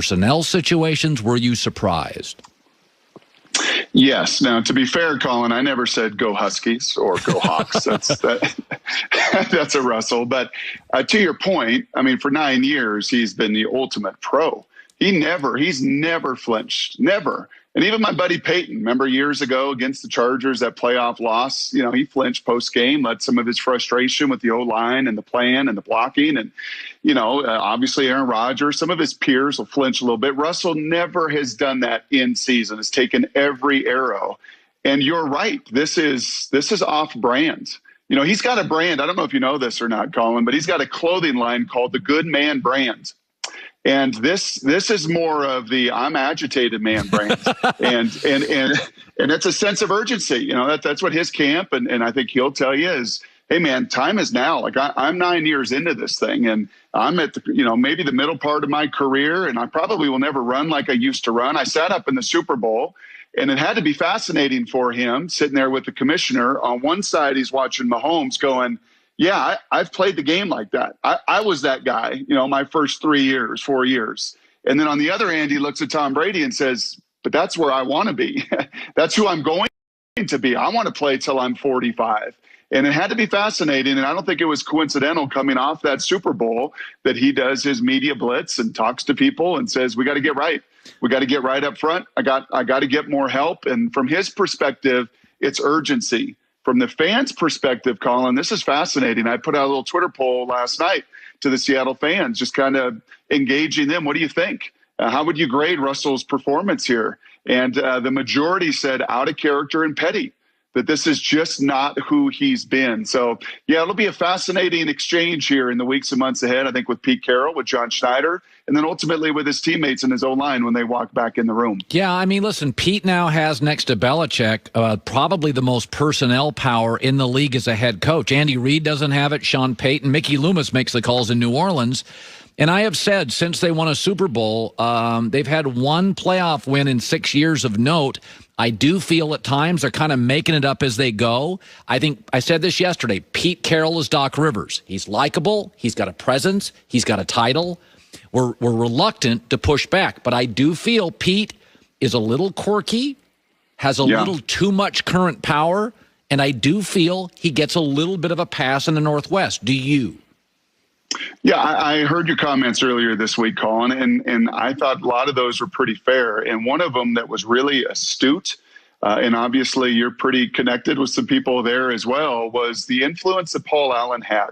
personnel situations? Were you surprised? Yes. Now, to be fair, Colin, I never said go Huskies or go Hawks. That's a Russell. But to your point, I mean, for 9 years, he's been the ultimate pro. He's never flinched, never. And even my buddy Peyton, remember years ago against the Chargers, that playoff loss, he flinched post game, let some of his frustration with the O-line and the plan and the blocking. And, obviously Aaron Rodgers, some of his peers will flinch a little bit. Russell never has done that in season, has taken every arrow. And you're right. This is off brand. He's got a brand. I don't know if you know this or not, Colin, but he's got a clothing line called the Good Man brand. And this is more of the I'm agitated man brand. and it's a sense of urgency. That's what his camp and I think he'll tell you is, hey man, time is now. Like I'm 9 years into this thing and I'm at maybe the middle part of my career and I probably will never run like I used to run. I sat up in the Super Bowl and it had to be fascinating for him sitting there with the commissioner. On one side, he's watching Mahomes going, yeah, I've played the game like that. I was that guy, my first 4 years. And then on the other hand, he looks at Tom Brady and says, but that's where I want to be. That's who I'm going to be. I want to play till I'm 45. And it had to be fascinating. And I don't think it was coincidental coming off that Super Bowl that he does his media blitz and talks to people and says, we got to get right. We got to get right up front. I got to get more help. And from his perspective, it's urgency. From the fans' perspective, Colin, this is fascinating. I put out a little Twitter poll last night to the Seattle fans, just kind of engaging them. What do you think? How would you grade Russell's performance here? And the majority said out of character and petty, that this is just not who he's been. So, yeah, it'll be a fascinating exchange here in the weeks and months ahead, I think, with Pete Carroll, with John Schneider, and then ultimately with his teammates in his O-line when they walk back in the room. Yeah, I mean, listen, Pete now has, next to Belichick, probably the most personnel power in the league as a head coach. Andy Reid doesn't have it. Sean Payton, Mickey Loomis makes the calls in New Orleans. And I have said since they won a Super Bowl, they've had one playoff win in 6 years of note. I do feel at times they're kind of making it up as they go. I think I said this yesterday. Pete Carroll is Doc Rivers. He's likable. He's got a presence. He's got a title. We're reluctant to push back, but I do feel Pete is a little quirky, has a little too much current power, and I do feel he gets a little bit of a pass in the Northwest. Do you? Yeah, I heard your comments earlier this week, Colin, and I thought a lot of those were pretty fair. And one of them that was really astute, and obviously you're pretty connected with some people there as well, was the influence that Paul Allen had.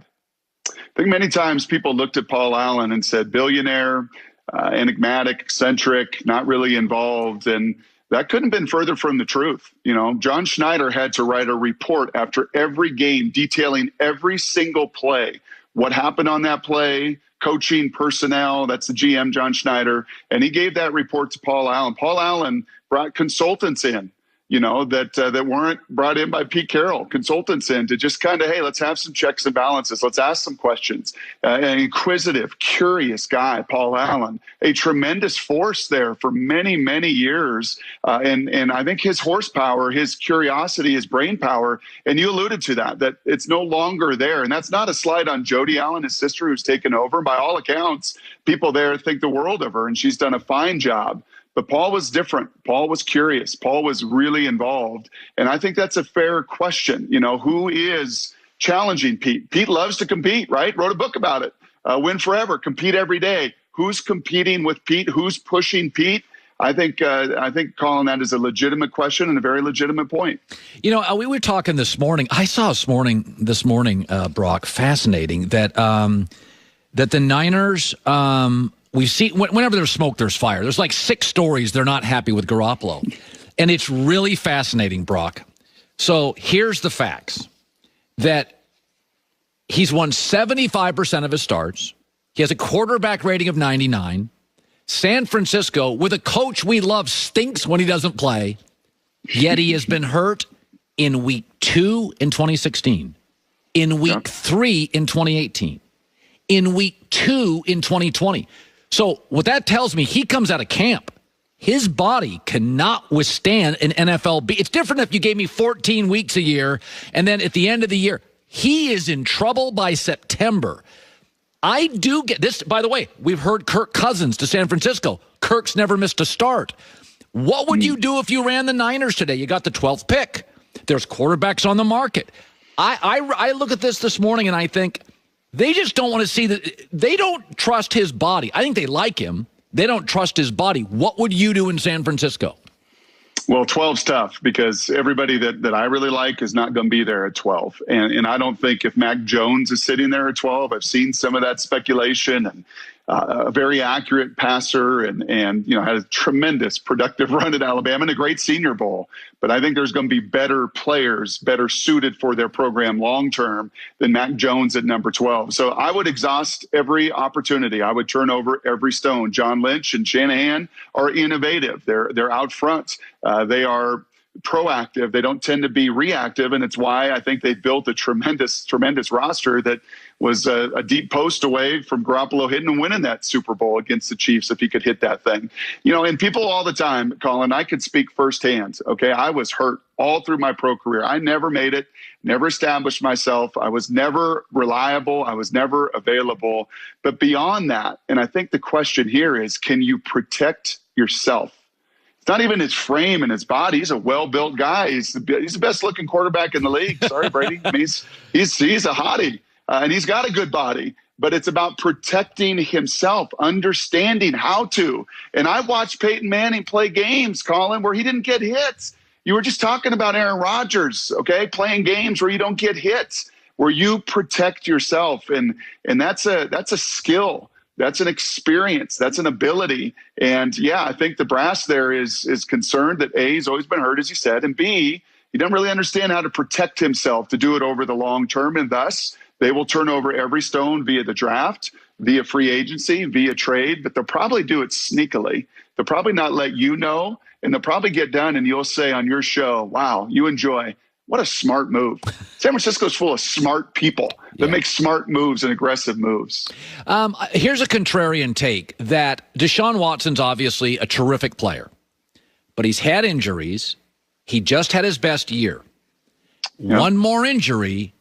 I think many times people looked at Paul Allen and said, billionaire, enigmatic, eccentric, not really involved. And that couldn't have been further from the truth. John Schneider had to write a report after every game detailing every single play. What happened on that play, coaching, personnel, that's the GM, John Schneider. And he gave that report to Paul Allen. Paul Allen brought consultants in, that weren't brought in by Pete Carroll, consultants in to just kind of, hey, let's have some checks and balances. Let's ask some questions. An inquisitive, curious guy, Paul Allen, a tremendous force there for many, many years. And I think his horsepower, his curiosity, his brain power, and you alluded to that it's no longer there. And that's not a slight on Jody Allen, his sister, who's taken over. By all accounts, people there think the world of her, and she's done a fine job. But Paul was different. Paul was curious. Paul was really involved. And I think that's a fair question. Who is challenging Pete? Pete loves to compete, right? Wrote a book about it. Win forever, compete every day. Who's competing with Pete? Who's pushing Pete? I think, Colin, that is a legitimate question and a very legitimate point. We were talking this morning. I saw this morning, Brock, fascinating that the Niners. We see whenever there's smoke, there's fire. There's like 6 stories they're not happy with Garoppolo. And it's really fascinating, Brock. So here's the facts. That he's won 75% of his starts. He has a quarterback rating of 99. San Francisco, with a coach we love, stinks when he doesn't play. Yet he has been hurt in week 2 in 2016. In week 3 in 2018. In week 2 in 2020. So what that tells me, he comes out of camp. His body cannot withstand an NFL beat. It's different if you gave me 14 weeks a year, and then at the end of the year, he is in trouble by September. I do get this. By the way, we've heard Kirk Cousins to San Francisco. Kirk's never missed a start. What would you do if you ran the Niners today? You got the 12th pick. There's quarterbacks on the market. I look at this morning and I think they just don't want to see that. They don't trust his body. I think they like him. They don't trust his body. What would you do in San Francisco? Well, 12's tough because everybody that I really like is not going to be there at 12. And I don't think if Mac Jones is sitting there at 12, I've seen some of that speculation, and a very accurate passer and had a tremendous productive run at Alabama and a great Senior Bowl. But I think there's going to be better players, better suited for their program long-term than Mac Jones at number 12. So I would exhaust every opportunity. I would turn over every stone. John Lynch and Shanahan are innovative. They're out front. They are proactive. They don't tend to be reactive. And it's why I think they've built a tremendous roster that was a deep post away from Garoppolo hitting and winning that Super Bowl against the Chiefs if he could hit that thing. And people all the time, Colin, I could speak firsthand. Okay, I was hurt all through my pro career. I never made it, never established myself. I was never reliable. I was never available. But beyond that, and I think the question here is, can you protect yourself? It's not even his frame and his body. He's a well-built guy. He's the best-looking quarterback in the league. Sorry, Brady. I mean, he's a hottie, and he's got a good body. But it's about protecting himself, understanding how to. And I watched Peyton Manning play games, Colin, where he didn't get hits. You were just talking about Aaron Rodgers, okay, playing games where you don't get hits, where you protect yourself. And that's a skill. That's an experience. That's an ability. And, yeah, I think the brass there is concerned that, A, he's always been hurt, as you said, and, B, he doesn't really understand how to protect himself to do it over the long term, and thus they will turn over every stone via the draft, via free agency, via trade, but they'll probably do it sneakily. They'll probably not let you know, and they'll probably get done, and you'll say on your show, wow, you enjoy. What a smart move. San Francisco's full of smart people that make smart moves and aggressive moves. Here's a contrarian take that Deshaun Watson's obviously a terrific player, but he's had injuries. He just had his best year. Yep. One more injury,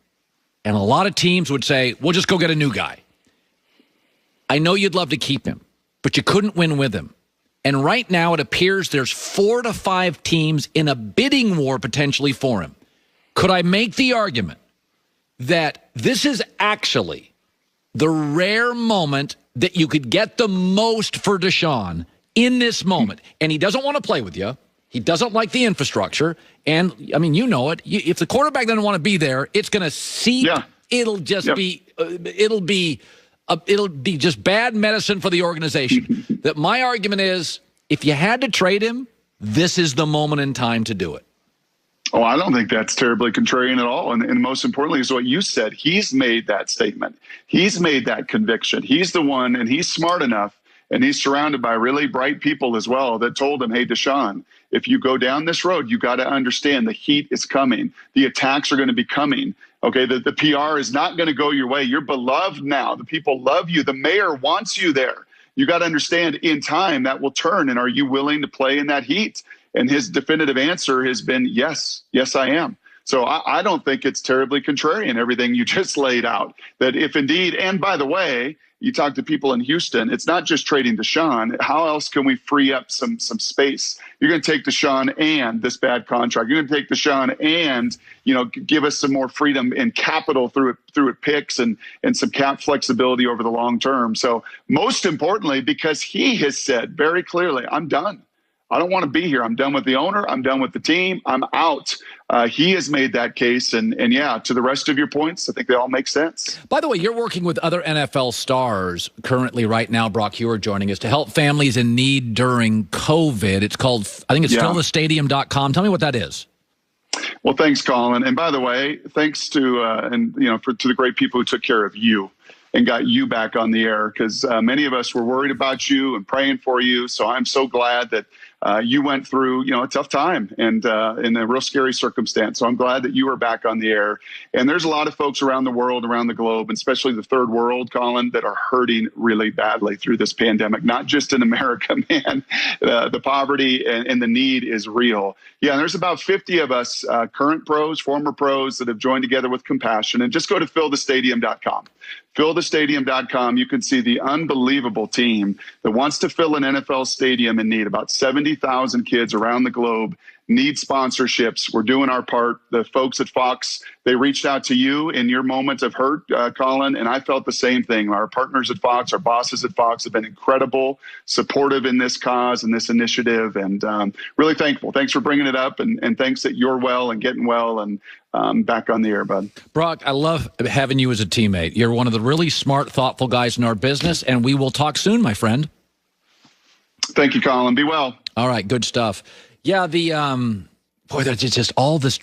and a lot of teams would say, we'll just go get a new guy. I know you'd love to keep him, but you couldn't win with him. And right now it appears there's 4 to 5 teams in a bidding war potentially for him. Could I make the argument that this is actually the rare moment that you could get the most for Deshaun in this moment? And he doesn't want to play with you. He doesn't like the infrastructure. And, I mean, you know it. If the quarterback doesn't want to be there, it's going to seep. Yeah. It'll just be it'll be just bad medicine for the organization. That my argument is, if you had to trade him, this is the moment in time to do it. Oh, I don't think that's terribly contrarian at all. And most importantly is what you said. He's made that statement. He's made that conviction. He's the one, and he's smart enough, and he's surrounded by really bright people as well that told him, hey, Deshaun, if you go down this road, you got to understand the heat is coming. The attacks are going to be coming. Okay, the PR is not going to go your way. You're beloved now. The people love you. The mayor wants you there. You got to understand in time that will turn. And are you willing to play in that heat? And his definitive answer has been, yes, I am. So I don't think it's terribly contrarian, everything you just laid out. That if indeed, and by the way, you talk to people in Houston, it's not just trading Deshaun. How else can we free up some space? You're going to take Deshaun and this bad contract. You're going to take Deshaun and, give us some more freedom and capital through picks and some cap flexibility over the long term. So most importantly, because he has said very clearly, I'm done. I don't want to be here. I'm done with the owner. I'm done with the team. I'm out. He has made that case. And yeah, to the rest of your points, I think they all make sense. By the way, you're working with other NFL stars currently right now, Brock Hewer joining us, to help families in need during COVID. It's called, I think it's fillthestadium.com. Tell me what that is. Well, thanks, Colin. And by the way, thanks to, to the great people who took care of you and got you back on the air, because many of us were worried about you and praying for you. So I'm so glad that you went through, a tough time and in a real scary circumstance. So I'm glad that you are back on the air. And there's a lot of folks around the world, around the globe, and especially the third world, Colin, that are hurting really badly through this pandemic, not just in America, man. The poverty and the need is real. Yeah, and there's about 50 of us, current pros, former pros, that have joined together with compassion. And just go to fillthestadium.com. fillthestadium.com. You can see the unbelievable team that wants to fill an NFL stadium in need. About 70,000 kids around the globe need sponsorships. We're doing our part. The folks at Fox, they reached out to you in your moment of hurt, Colin, and I felt the same thing. Our partners at Fox, our bosses at Fox have been incredible, supportive in this cause and this initiative, and really thankful. Thanks for bringing it up, and thanks that you're well and getting well and back on the air, bud. Brock, I love having you as a teammate. You're one of the really smart, thoughtful guys in our business, and we will talk soon, my friend. Thank you, Colin. Be well. All right, good stuff. Yeah, boy, there's just all this